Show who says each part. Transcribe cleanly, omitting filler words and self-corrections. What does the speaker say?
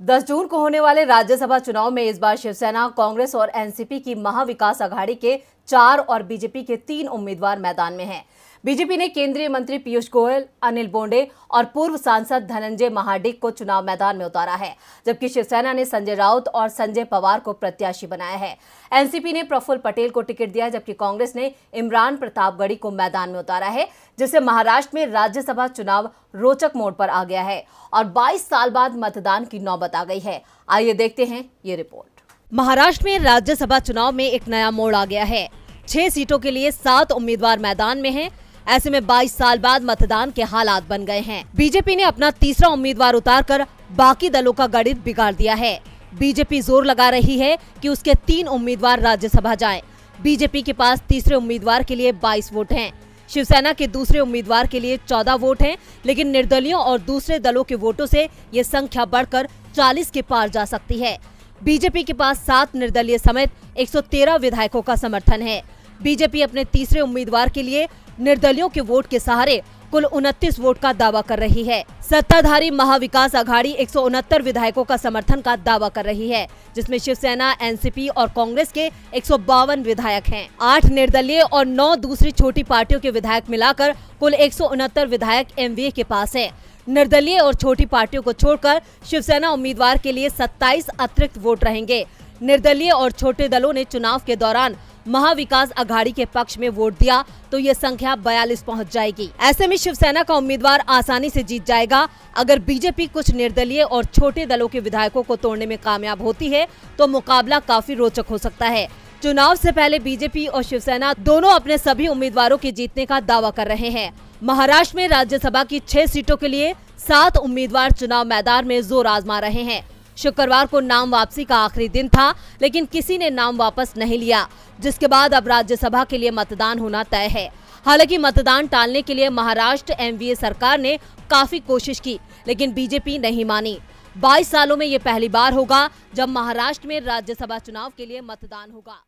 Speaker 1: 10 जून को होने वाले राज्यसभा चुनाव में इस बार शिवसेना, कांग्रेस और एनसीपी की महाविकास अघाड़ी के 4 और बीजेपी के 3 उम्मीदवार मैदान में हैं। बीजेपी ने केंद्रीय मंत्री पीयूष गोयल, अनिल बोंडे और पूर्व सांसद धनंजय महाडिक को चुनाव मैदान में उतारा है, जबकि शिवसेना ने संजय राउत और संजय पवार को प्रत्याशी बनाया है। एनसीपी ने प्रफुल्ल पटेल को टिकट दिया, जबकि कांग्रेस ने इमरान प्रतापगढ़ी को मैदान में उतारा है, जिससे महाराष्ट्र में राज्यसभा चुनाव रोचक मोड़ पर आ गया है और 22 साल बाद मतदान की नौबत आ गई है। आइए देखते हैं ये रिपोर्ट। महाराष्ट्र में राज्यसभा चुनाव में एक नया मोड़ आ गया है। 6 सीटों के लिए 7 उम्मीदवार मैदान में हैं। ऐसे में 22 साल बाद मतदान के हालात बन गए हैं। बीजेपी ने अपना तीसरा उम्मीदवार उतारकर बाकी दलों का गणित बिगाड़ दिया है। बीजेपी जोर लगा रही है कि उसके 3 उम्मीदवार राज्यसभा जाएं। बीजेपी के पास तीसरे उम्मीदवार के लिए 22 वोट हैं। शिवसेना के दूसरे उम्मीदवार के लिए 14 वोट हैं, लेकिन निर्दलीयों और दूसरे दलों के वोटों से ये संख्या बढ़कर 40 के पार जा सकती है। बीजेपी के पास 7 निर्दलीय समेत 113 विधायकों का समर्थन है। बीजेपी अपने तीसरे उम्मीदवार के लिए निर्दलियों के वोट के सहारे कुल 29 वोट का दावा कर रही है। सत्ताधारी महाविकास अघाड़ी 169 विधायकों का समर्थन का दावा कर रही है, जिसमें शिवसेना, एनसीपी और कांग्रेस के 152 विधायक हैं। 8 निर्दलीय और 9 दूसरी छोटी पार्टियों के विधायक मिलाकर कुल 169 विधायक एमवीए के पास है। निर्दलीय और छोटी पार्टियों को छोड़कर शिवसेना उम्मीदवार के लिए 27 अतिरिक्त वोट रहेंगे। निर्दलीय और छोटे दलों ने चुनाव के दौरान महाविकास अघाड़ी के पक्ष में वोट दिया तो ये संख्या 42 पहुंच जाएगी। ऐसे में शिवसेना का उम्मीदवार आसानी से जीत जाएगा। अगर बीजेपी कुछ निर्दलीय और छोटे दलों के विधायकों को तोड़ने में कामयाब होती है तो मुकाबला काफी रोचक हो सकता है। चुनाव से पहले बीजेपी और शिवसेना दोनों अपने सभी उम्मीदवारों के जीतने का दावा कर रहे हैं। महाराष्ट्र में राज्यसभा की 6 सीटों के लिए 7 उम्मीदवार चुनाव मैदान में जोर आजमा रहे हैं। शुक्रवार को नाम वापसी का आखिरी दिन था, लेकिन किसी ने नाम वापस नहीं लिया, जिसके बाद अब राज्यसभा के लिए मतदान होना तय है। हालांकि मतदान टालने के लिए महाराष्ट्र एमवीए सरकार ने काफी कोशिश की, लेकिन बीजेपी नहीं मानी। 22 सालों में ये पहली बार होगा जब महाराष्ट्र में राज्यसभा चुनाव के लिए मतदान होगा।